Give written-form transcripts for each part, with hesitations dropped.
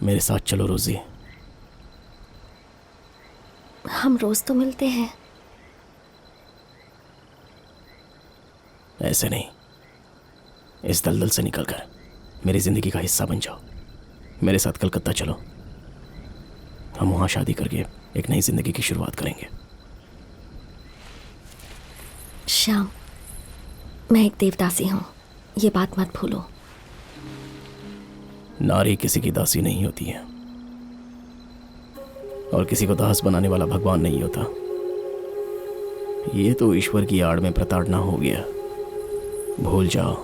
मेरे साथ चलो रोजी। हम रोज तो मिलते हैं। ऐसे नहीं, इस दलदल से निकलकर मेरी जिंदगी का हिस्सा बन जाओ। मेरे साथ कलकत्ता चलो, हम वहां शादी करके एक नई जिंदगी की शुरुआत करेंगे। श्याम, मैं एक देवदासी हूं, ये बात मत भूलो। नारी किसी की दासी नहीं होती है और किसी को दास बनाने वाला भगवान नहीं होता। ये तो ईश्वर की आड़ में प्रताड़ना हो गया, भूल जाओ।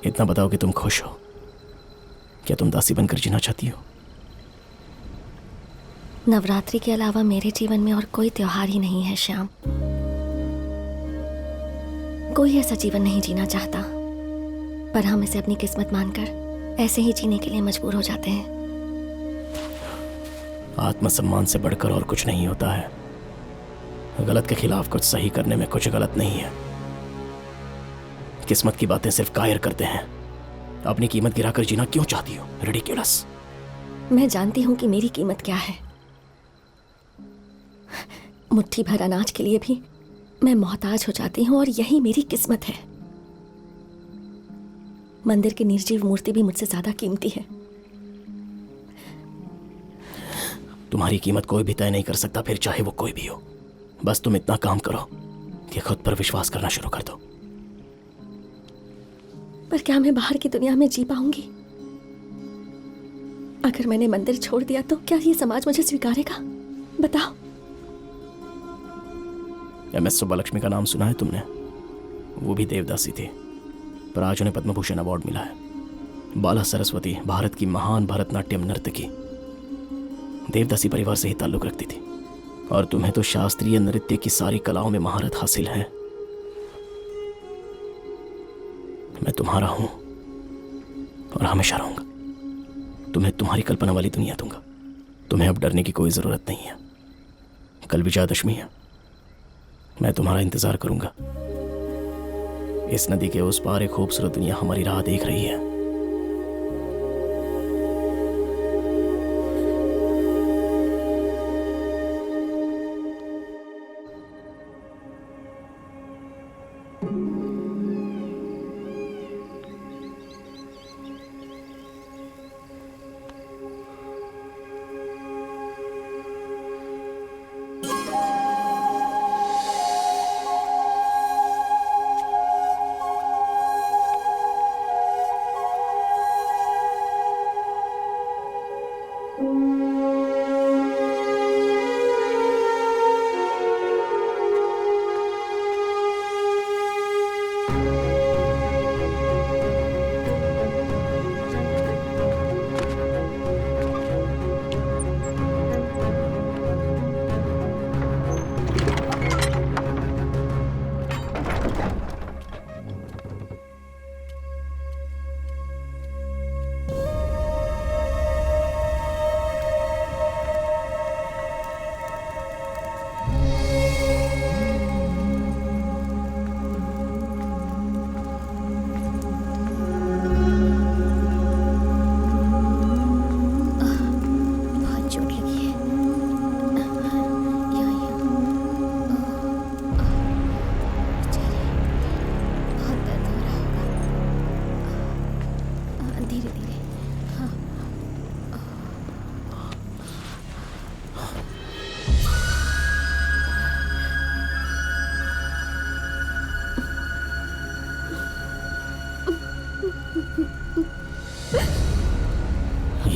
इतना बताओ कि तुम खुश हो। क्या तुम दासी बनकर जीना चाहती हो? नवरात्रि के अलावा मेरे जीवन में और कोई त्योहार ही नहीं है श्याम। कोई ऐसा जीवन नहीं जीना चाहता, पर हम इसे अपनी किस्मत मानकर ऐसे ही जीने के लिए मजबूर हो जाते हैं। आत्मसम्मान से बढ़कर और कुछ नहीं होता है। गलत के खिलाफ कुछ सही करने में कुछ गलत नहीं है। किस्मत की बातें सिर्फ कायर करते हैं। अपनी कीमत गिराकर जीना क्यों चाहती हो? रिडिक्युलस। मैं जानती हूं कि मेरी कीमत क्या है। मुट्ठी भर अनाज के लिए भी मैं मोहताज हो जाती हूं, और यही मेरी किस्मत है। मंदिर की निर्जीव मूर्ति भी मुझसे ज्यादा कीमती है। तुम्हारी कीमत कोई भी तय नहीं कर सकता, फिर चाहे वो कोई भी हो। बस तुम इतना काम करो कि खुद पर विश्वास करना शुरू कर दो। पर क्या मैं बाहर की दुनिया में जी पाऊंगी? अगर मैंने मंदिर छोड़ दिया तो क्या ये समाज मुझे स्वीकारेगा? बताओ। MS सुब्बालक्ष्मी का नाम सुना है तुमने? वो भी देवदासी थी, पर आज उन्हें पद्म भूषण अवार्ड मिला है। बाला सरस्वती भारत की महान भरतनाट्यम नर्तकी, देवदासी परिवार से ही ताल्लुक रखती थी। और तुम्हें तो शास्त्रीय नृत्य की सारी कलाओं में महारत हासिल है। मैं तुम्हारा हूं और हमेशा रहूंगा। तुम्हें तुम्हारी कल्पना वाली दुनिया दूंगा। तुम्हें अब डरने की कोई जरूरत नहीं है। कल विजयादशमी है, मैं तुम्हारा इंतजार करूंगा। इस नदी के उस पार एक खूबसूरत दुनिया हमारी राह देख रही है।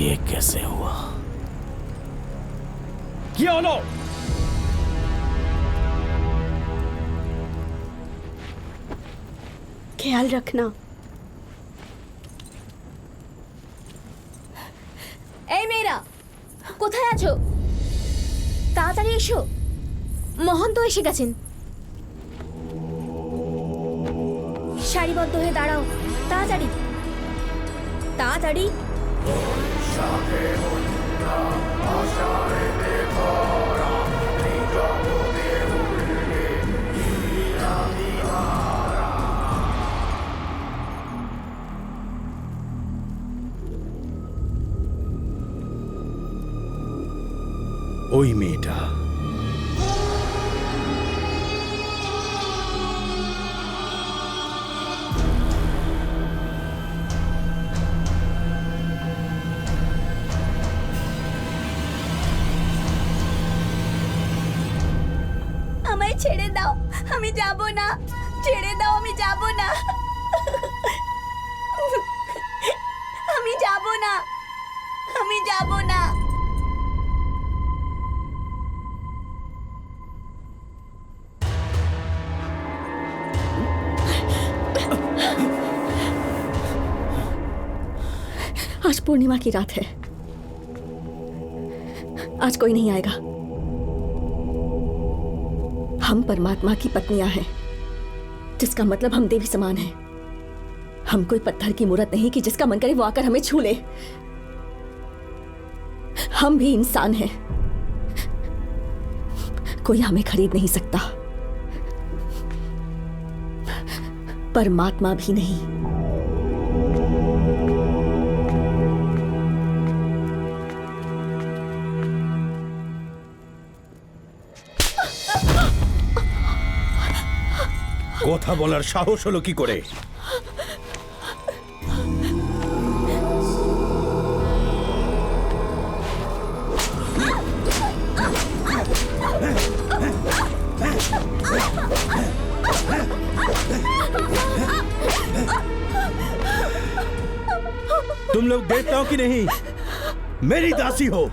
ये कैसे हुआ? Kiano! ख्याल रखना। এই মেয়েরা কোথায় আছো? তাড়াতাড়ি এসো, মহন্ত এসে গেছেন। সারিবদ্ধ হয়ে দাঁড়াও, তাড়াতাড়ি তাড়াতাড়ি। ওই মেয়েটা আমায় ছেড়ে দাও, আমি যাব না। ছেড়ে দাও, আমি যাব না। আমি যাব না, আমি যাব না। आज पूर्णिमा की रात है। आज कोई नहीं आएगा। हम परमात्मा की पत्नियां हैं, जिसका मतलब हम देवी समान हैं। हम कोई पत्थर की मूर्त नहीं कि जिसका मन करे वो आकर हमें छू ले। हम भी इंसान हैं, कोई हमें खरीद नहीं सकता, परमात्मा भी नहीं। কথা বলার সাহস হলো কি করে? तुम लोग देवताओं की नहीं, मेरी दासी हो।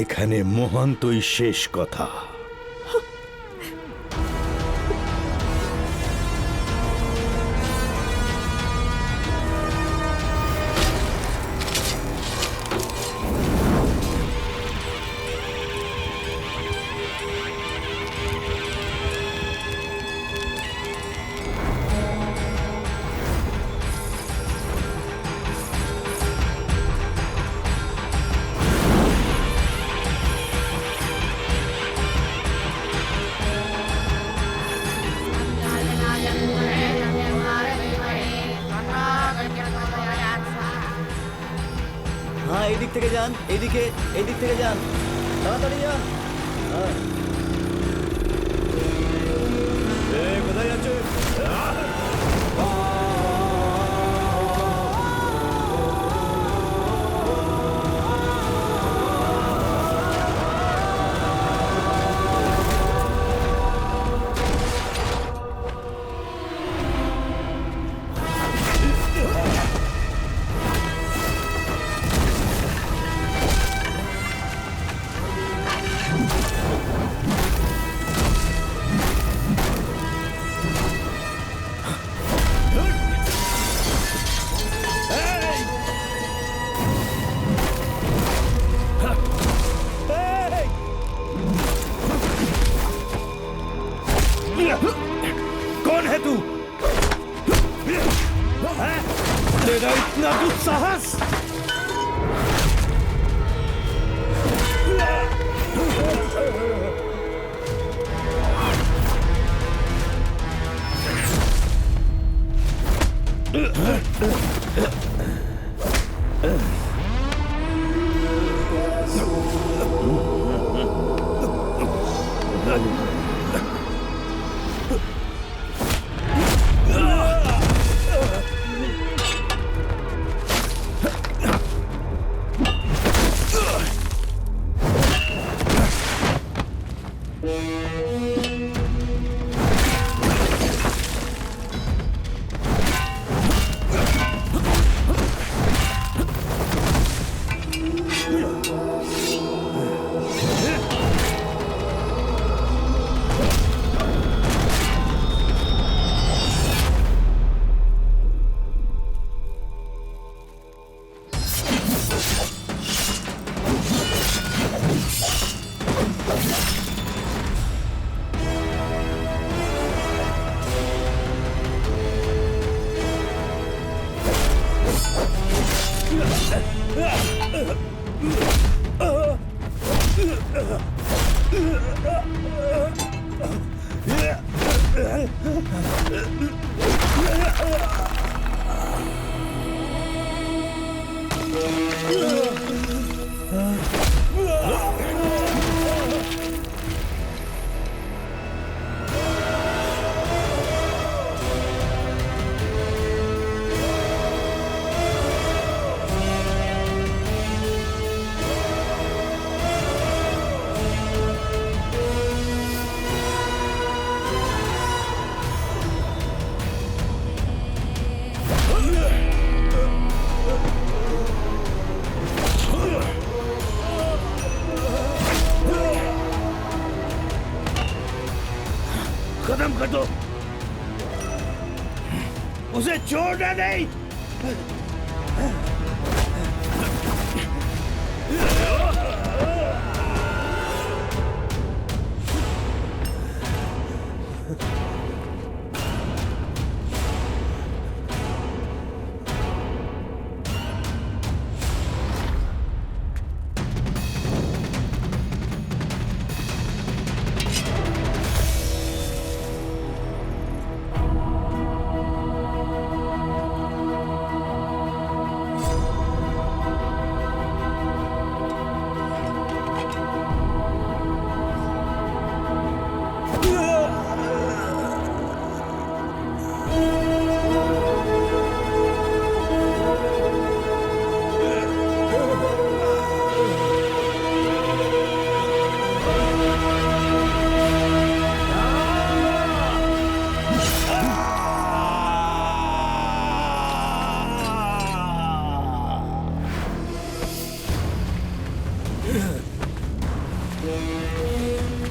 এখানে মহান্তই শেষ কথা। হ্যাঁ, এই দিক থেকে যান, এইদিকে, এই দিক থেকে যান, তাড়াতাড়ি যান। হ্যাঁ। কোথায় যাচ্ছে? कौन है तू? तेरा इतना दुस्साहस! खत्म कर दो, उसे छोड़ना नहीं।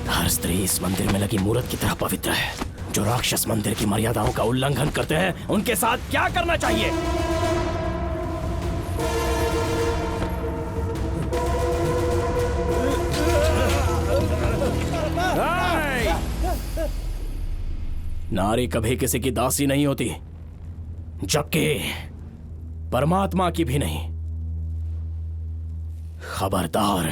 हर स्त्री इस मंदिर में लगी मूर्त की तरह पवित्र है। जो राक्षस मंदिर की मर्यादाओं का उल्लंघन करते हैं उनके साथ क्या करना चाहिए? नारी कभी किसी की दासी नहीं होती, जबकि परमात्मा की भी नहीं। खबरदार,